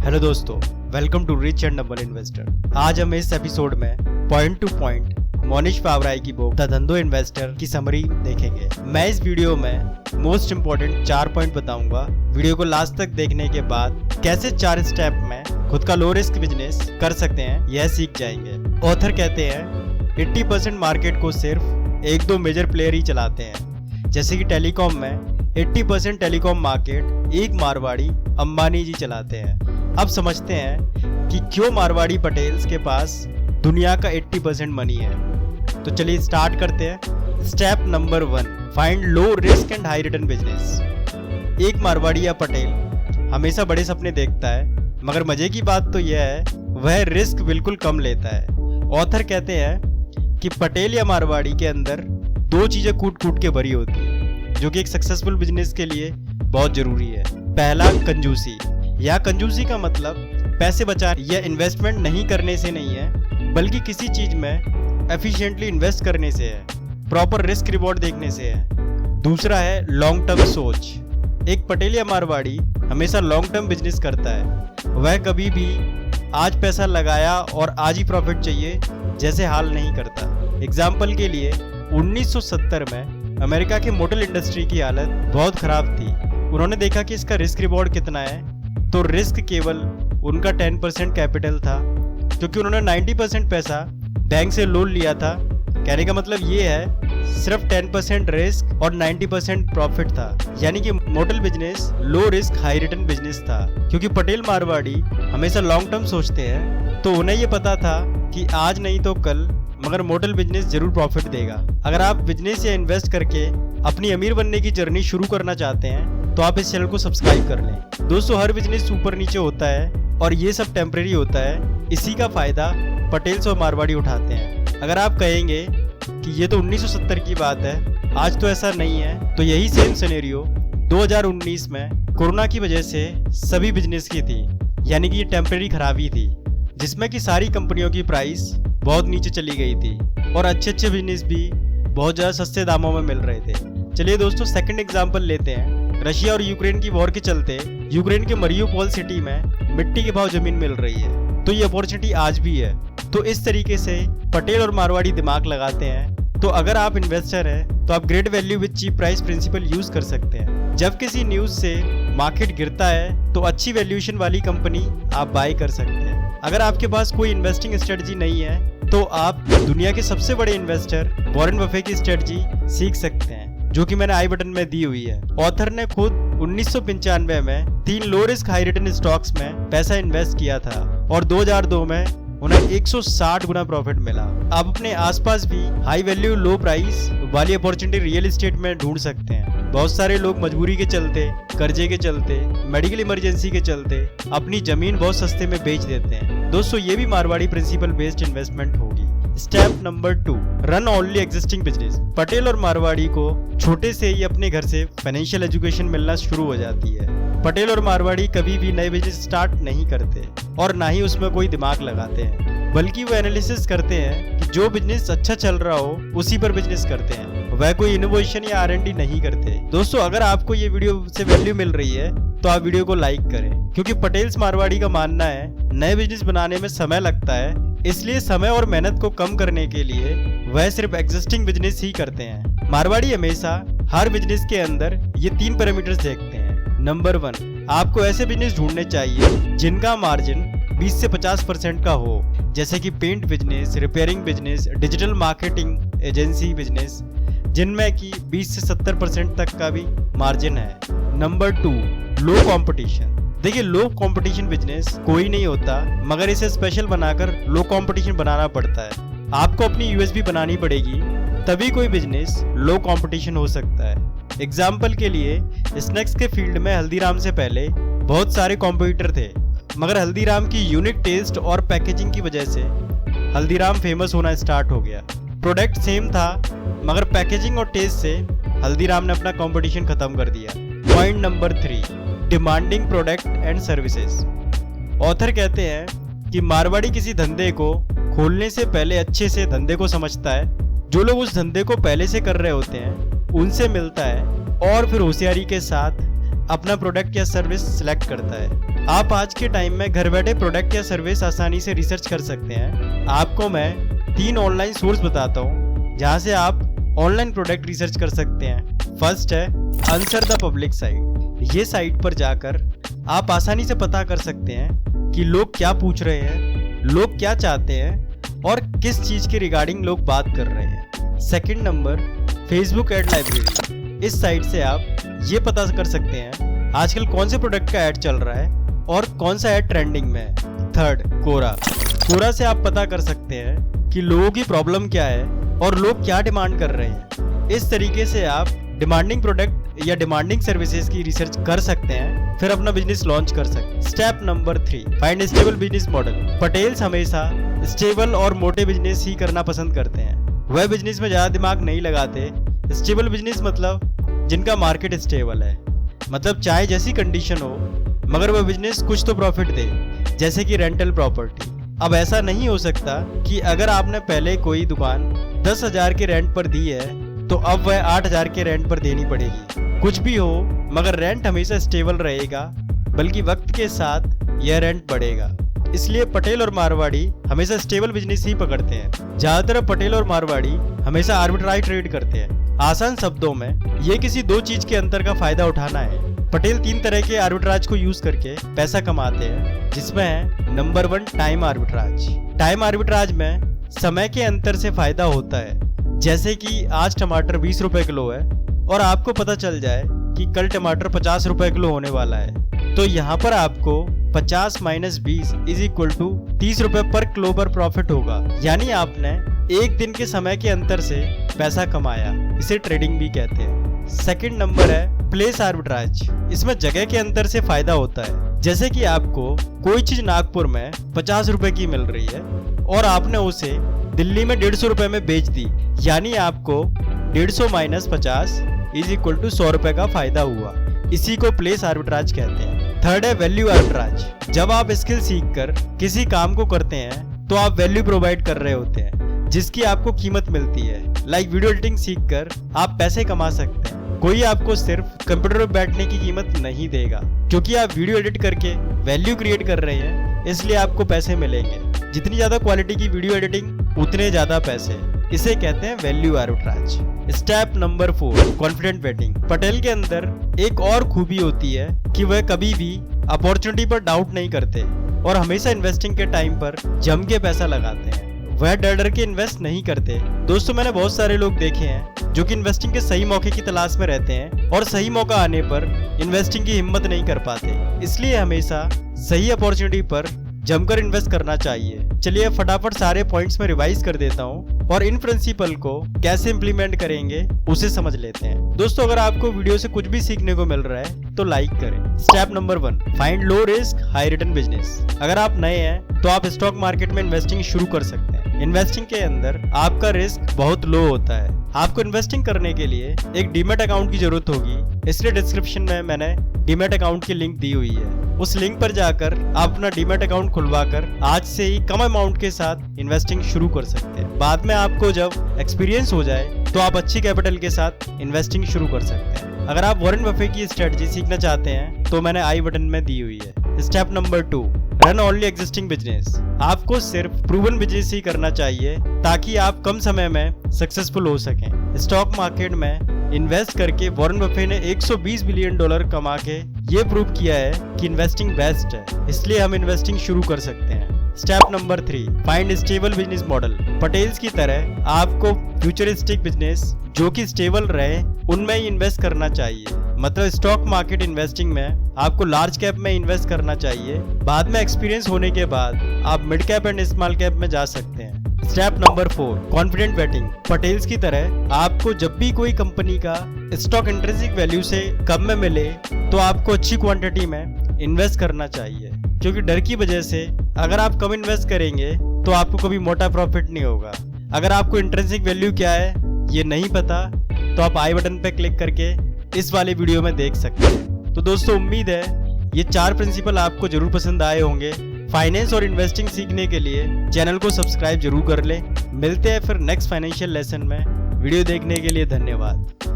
Hello दोस्तों, welcome to rich and number investor. आज हम इस एपिसोड में point to point Mohnish Pabrai की बुक द धंधो इन्वेस्टर की समरी देखेंगे। मैं इस वीडियो में मोस्ट इंपोर्टेंट 4 पॉइंट बताऊंगा। वीडियो को लास्ट तक देखने के बाद कैसे 4 स्टेप में खुद का लो रिस्क बिजनेस कर सकते हैं यह सीख जाएंगे। ऑथर कहते हैं 80% मार्केट को सिर्फ 1-2 मेजर प्लेयर ही चलाते हैं। जैसे कि टेलीकॉम में 80% टेलीकॉम मार्केट एक मारवाड़ी अंबानी जी चलाते हैं। अब समझते हैं कि क्यों मारवाड़ी पटेल्स के पास दुनिया का 80% मनी है। तो चलिए स्टार्ट करते हैं। Step number 1, find low risk and high return business. एक मारवाड़ी या पटेल हमेशा बड़े सपने देखता है, मगर मजे की बात तो यह है वह रिस्क बिल्कुल कम लेता है। ऑथर कहते हैं कि पटेल या मारवाड़ी के अंदर 2 चीजें कूट कूट के भरी होती है, जो कि एक सक्सेसफुल बिजनेस के लिए बहुत जरूरी है। पहला, कंजूसी। यह कंजूसी का मतलब पैसे बचाने या इन्वेस्टमेंट नहीं करने से नहीं है, बल्कि किसी चीज में एफिशिएंटली इन्वेस्ट करने से है, प्रॉपर रिस्क रिवॉर्ड देखने से है। दूसरा है लॉन्ग टर्म सोच। एक पटेल या मारवाड़ी हमेशा लॉन्ग टर्म बिजनेस करता है। वह कभी भी आज पैसा लगाया और आज ही प्रॉफिट चाहिए जैसे हाल नहीं करता। एग्जाम्पल के लिए 1970 में अमेरिका के मोटर इंडस्ट्री की हालत बहुत खराब थी। उन्होंने देखा कि इसका रिस्क रिवॉर्ड कितना है, तो रिस्क केवल उनका 10% कैपिटल था, क्योंकि उन्होंने 90% पैसा बैंक से लोन लिया था। कहने का मतलब ये है सिर्फ 10% रिस्क और 90% प्रॉफिट था। यानी कि motor business low risk high return business था। क्योंकि पटेल मारवाड़ी हमेशा लॉन्ग टर्म सोचते हैं, तो उन्हें ये पता था कि आज नहीं तो कल मगर मोटर बिजनेस जरूर प्रॉफिट देगा। अगर आप बिजनेस या इन्वेस्ट करके अपनी अमीर बनने की जर्नी शुरू करना चाहते हैं तो आप इस चैनल को सब्सक्राइब कर लें। दोस्तों, हर बिजनेस ऊपर नीचे होता है और ये सब टेम्परेरी होता है। इसी का फायदा पटेल्स और मारवाड़ी उठाते हैं। अगर आप कहेंगे कि ये तो 1970 की बात है, आज तो ऐसा नहीं है, तो यही सेम सिनेरियो 2019 में कोरोना की वजह से सभी बिजनेस की थी। यानी कि ये टेम्परेरी खराबी थी, जिसमें कि सारी कंपनियों की प्राइस बहुत नीचे चली गई थी और अच्छे बिजनेस भी बहुत ज़्यादा सस्ते दामों में मिल रहे थे। चलिए दोस्तों, सेकंड एग्जांपल लेते हैं। रशिया और यूक्रेन की वॉर के चलते यूक्रेन के मरियुपोल सिटी में मिट्टी के भाव जमीन मिल रही है, तो ये अपॉर्चुनिटी आज भी है। तो इस तरीके से पटेल और मारवाड़ी दिमाग लगाते हैं। तो अगर आप इन्वेस्टर हैं तो आप great value with cheap price principle use कर सकते हैं। जब किसी न्यूज से मार्केट गिरता है तो अच्छी वैल्यूएशन वाली कंपनी आप बाय कर सकते हैं। अगर आपके पास कोई इन्वेस्टिंग स्ट्रेटजी नहीं है तो आप दुनिया के सबसे बड़े इन्वेस्टर वॉरेन बफे की स्ट्रेटजी सीख सकते हैं, जो कि मैंने आई बटन में दी हुई है। ऑथर ने खुद 1995 में 3 low risk high return stocks में पैसा इन्वेस्ट किया था और 2002 में उन्हें 160 गुना प्रॉफिट मिला। आप अपने आसपास भी हाई वैल्यू लो प्राइस वाली अपॉर्चुनिटी रियल एस्टेट में ढूंढ सकते हैं। बहुत सारे लोग मजबूरी के चलते, कर्जे के चलते, मेडिकल इमरजेंसी के चलते अपनी जमीन बहुत सस्ते में बेच देते हैं। दोस्तों, ये भी मारवाड़ी प्रिंसिपल बेस्ड इन्वेस्टमेंट होगी। Step number 2, run only existing business. Patel और मारवाड़ी को छोटे से ही अपने घर से फाइनेंशियल एजुकेशन मिलना शुरू हो जाती है। पटेल और मारवाड़ी कभी भी नए बिजनेस स्टार्ट नहीं करते और ना ही उसमें कोई दिमाग लगाते हैं, बल्कि वो एनालिसिस करते हैं कि जो बिजनेस अच्छा चल रहा हो उसी पर बिजनेस करते हैं। वह कोई इनोवेशन या R&D नहीं करते। दोस्तों, अगर आपको ये वीडियो से वैल्यू मिल रही है तो आप वीडियो को लाइक करें, क्योंकि पटेल्स मारवाड़ी का मानना है नए बिजनेस बनाने में समय लगता है, इसलिए समय और मेहनत को कम करने के लिए वह सिर्फ एग्जिस्टिंग बिजनेस ही करते हैं। मारवाड़ी हमेशा हर बिजनेस के अंदर ये 3 पैरामीटर्स देखते हैं। नंबर 1, आपको ऐसे बिजनेस ढूंढने चाहिए जिनका मार्जिन 20 से 50% का हो, जैसे कि paint business, repairing business, digital marketing agency business, जिनमें कि 20 से 70% तक का भी मार्जिन है। नंबर 2, लो कंपटीशन। देखिए, लो कंपटीशन बिजनेस कोई नहीं होता, मगर इसे स्पेशल बनाकर लो कंपटीशन बनाना पड़ता है। आपको अपनी USP बनानी पड़ेगी, तभी कोई बिजनेस लो कंपटीशन हो सकता है। एग्जाम्पल के लिए स्नैक्स के फील्ड में हल्दीराम से पहले बहुत सारे कॉम्पिटिटर थे, मगर हल्दीराम की यूनिक टेस्ट और पैकेजिंग की वजह से हल्दीराम फेमस होना स्टार्ट हो गया। प्रोडक्ट सेम था, मगर पैकेजिंग और टेस्ट से हल्दीराम ने अपना कंपटीशन खत्म कर दिया। Point number 3, demanding product and services. Author कहते हैं कि मारवाड़ी किसी धंधे को खोलने से पहले अच्छे से धंधे को समझता है। जो लोग उस धंधे को पहले से कर रहे होते हैं उनसे मिलता है और फिर होशियारी के साथ अपना प्रोडक्ट या सर्विस सिलेक्ट करता है। आप आज के टाइम में घर बैठे प्रोडक्ट या सर्विस आसानी से रिसर्च कर सकते हैं। आपको मैं 3 ऑनलाइन सोर्स बताता हूँ जहाँ से आप ऑनलाइन प्रोडक्ट रिसर्च कर सकते हैं। फर्स्ट है आंसर द पब्लिक साइट। ये साइट पर जाकर आप आसानी से पता कर सकते हैं कि लोग क्या पूछ रहे हैं, लोग क्या चाहते हैं और किस चीज़ के रिगार्डिंग लोग बात कर रहे हैं। Second number Facebook ad library. इस साइट से आप ये पता कर सकते हैं आजकल कौन से प्रोडक्ट का ऐड चल रहा है और कौन सा ऐड ट्रेंडिंग में है। थर्ड कोरा से आप पता कर सकते हैं कि लोगों की प्रॉब्लम क्या है और लोग क्या डिमांड कर रहे हैं। इस तरीके से आप डिमांडिंग प्रोडक्ट या डिमांडिंग सर्विसेज की रिसर्च कर सकते हैं, फिर अपना बिजनेस लॉन्च कर सकते हैं। Step number 3 find stable business model. Patels हमेशा स्टेबल और मोटे बिजनेस ही करना पसंद करते हैं। वह बिजनेस में ज़्यादा दिमाग नहीं लगाते। स्टेबल बिजनेस मतलब जिनका मार्केट स्टेबल है, मतलब चाहे जैसी कंडीशन हो मगर वह बिजनेस कुछ तो प्रॉफिट दे, जैसे कि रेंटल प्रॉपर्टी। अब ऐसा नहीं हो सकता कि अगर आपने पहले कोई दुकान 10,000 के रेंट पर दी है तो अब वह 8,000 के रेंट पर देनी पड़ेगी। कुछ भी हो मगर रेंट हमेशा स्टेबल रहेगा, बल्कि वक्त के साथ यह रेंट बढ़ेगा। इसलिए पटेल और मारवाड़ी हमेशा स्टेबल बिजनेस ही पकड़ते हैं। ज्यादातर पटेल और मारवाड़ी हमेशा आर्बिट्राज ट्रेड करते हैं। आसान शब्दों में ये किसी दो चीज के अंतर का फायदा उठाना है। पटेल 3 तरह के आर्बिट्राज को यूज करके पैसा कमाते हैं, जिसमें है number 1 time arbitrage. Time arbitrage में समय के अंतर से फायदा होता है। जैसे कि आज टमाटर 20 रुपए किलो है और आपको पता चल जाए कि कल टमाटर 50 रुपए किलो होने वाला है, तो यहाँ पर आपको 50 - 20 = 30 रुपए पर किलो पर प्रॉफिट होगा। यानी आपने एक दिन के समय के अंतर से पैसा कमाया। इसे ट्रेडिंग भी कहते हैं। सेकंड नंबर है प्लेस आर्बिट्राज। इसमें जगह के अंतर से फायदा होता है। जैसे कि आपको कोई चीज नागपुर में 50 रुपए की मिल रही है और आपने उसे दिल्ली में 150 रुपए में बेच दी, यानी आपको 150 - 50 = 100 रुपए का फायदा हुआ। इसी को प्लेस आर्बिट्राज कहते हैं। थर्ड है वैल्यू आर्बिट्राज। जब आप स्किल सीखकर किसी काम को करते हैं तो आप वैल्यू प्रोवाइड कर रहे होते हैं, जिसकी आपको कीमत मिलती है। लाइक वीडियो एडिटिंग सीखकर आप पैसे कमा सकते हैं। कोई आपको सिर्फ कंप्यूटर पर बैठने की कीमत नहीं देगा, क्योंकि आप वीडियो एडिट करके वैल्यू क्रिएट कर रहे हैं, इसलिए आपको पैसे मिलेंगे। जितनी ज्यादा क्वालिटी की वीडियो एडिटिंग उतने ज्यादा पैसे। इसे कहते हैं value arbitrage. Step number 4 confident betting. Patel के अंदर एक और खूबी होती है कि वह कभी भी अपॉर्चुनिटी पर डाउट नहीं करते और हमेशा इन्वेस्टिंग के टाइम पर जम के पैसा लगाते हैं। वह डर के इन्वेस्ट नहीं करते। दोस्तों, मैंने बहुत सारे लोग देखे हैं जो कि इन्वेस्टिंग के सही मौके की तलाश में रहते हैं और सही मौका आने पर इन्वेस्टिंग की हिम्मत नहीं कर पाते। इसलिए हमेशा सही अपॉर्चुनिटी पर जमकर इन्वेस्ट करना चाहिए। चलिए फटाफट सारे पॉइंट्स में रिवाइज कर देता हूँ और इन प्रिंसिपल को कैसे इम्प्लीमेंट करेंगे उसे समझ लेते हैं। दोस्तों, अगर आपको वीडियो से कुछ भी सीखने को मिल रहा है तो लाइक करें। Step number 1 find low risk high return business. अगर आप नए हैं तो आप स्टॉक मार्केट में इन्वेस्टिंग शुरू कर सकते हैं। इन्वेस्टिंग के अंदर आपका रिस्क बहुत लो होता है। आपको इन्वेस्टिंग करने के लिए एक डीमैट अकाउंट की जरूरत होगी, इसलिए डिस्क्रिप्शन में मैंने डीमैट अकाउंट की लिंक दी हुई है। उस लिंक पर जाकर आप अपना डीमैट अकाउंट खुलवाकर आज से ही कम अमाउंट के साथ इन्वेस्टिंग शुरू कर सकते हैं। बाद में आपको जब एक्सपीरियंस हो जाए तो आप अच्छी कैपिटल के साथ इन्वेस्टिंग शुरू कर सकते हैं। अगर आप वॉरेन बफे की स्ट्रेटजी सीखना चाहते हैं तो मैंने आई बटन में दी हुई है। Step number 2 run only existing business. आपको सिर्फ प्रूवन बिजनेस ही करना चाहिए ताकि आप कम समय में सक्सेसफुल हो सकें। स्टॉक मार्केट में इन्वेस्ट करके वॉरेन बफे ने $120 बिलियन कमा के ये प्रूव किया है कि इन्वेस्टिंग बेस्ट है, इसलिए हम इन्वेस्टिंग शुरू कर सकते हैं। Step number 3 find stable business model. Patels की तरह आपको फ्यूचरिस्टिक बिजनेस जो कि स्टेबल रहे उनमें ही इन्वेस्ट करना चाहिए। मतलब स्टॉक मार्केट इन्वेस्टिंग में आपको लार्ज कैप में इन्वेस्ट करना चाहिए। बाद में एक्सपीरियंस होने के बाद आप mid cap and small cap में जा सकते हैं। Step number 4 confident betting. Patels की तरह आपको जब भी कोई कंपनी का स्टॉक इंट्रिंसिक वैल्यू से कम में मिले तो आपको अच्छी क्वांटिटी में इन्वेस्ट करना चाहिए, क्योंकि डर की वजह से अगर आप कम इन्वेस्ट करेंगे तो आपको कभी मोटा प्रॉफिट नहीं होगा। अगर आपको इंट्रिंसिक वैल्यू क्या है ये नहीं पता तो आप आई बटन पे क्लिक करके इस वाले वीडियो में देख सकते हैं। तो दोस्तों, उम्मीद है ये 4 प्रिंसिपल आपको जरूर पसंद आए होंगे। फाइनेंस और इन्वेस्टिंग सीखने के लिए चैनल को सब्सक्राइब जरूर कर लें। मिलते हैं फिर नेक्स्ट फाइनेंशियल लेसन में। वीडियो देखने के लिए धन्यवाद।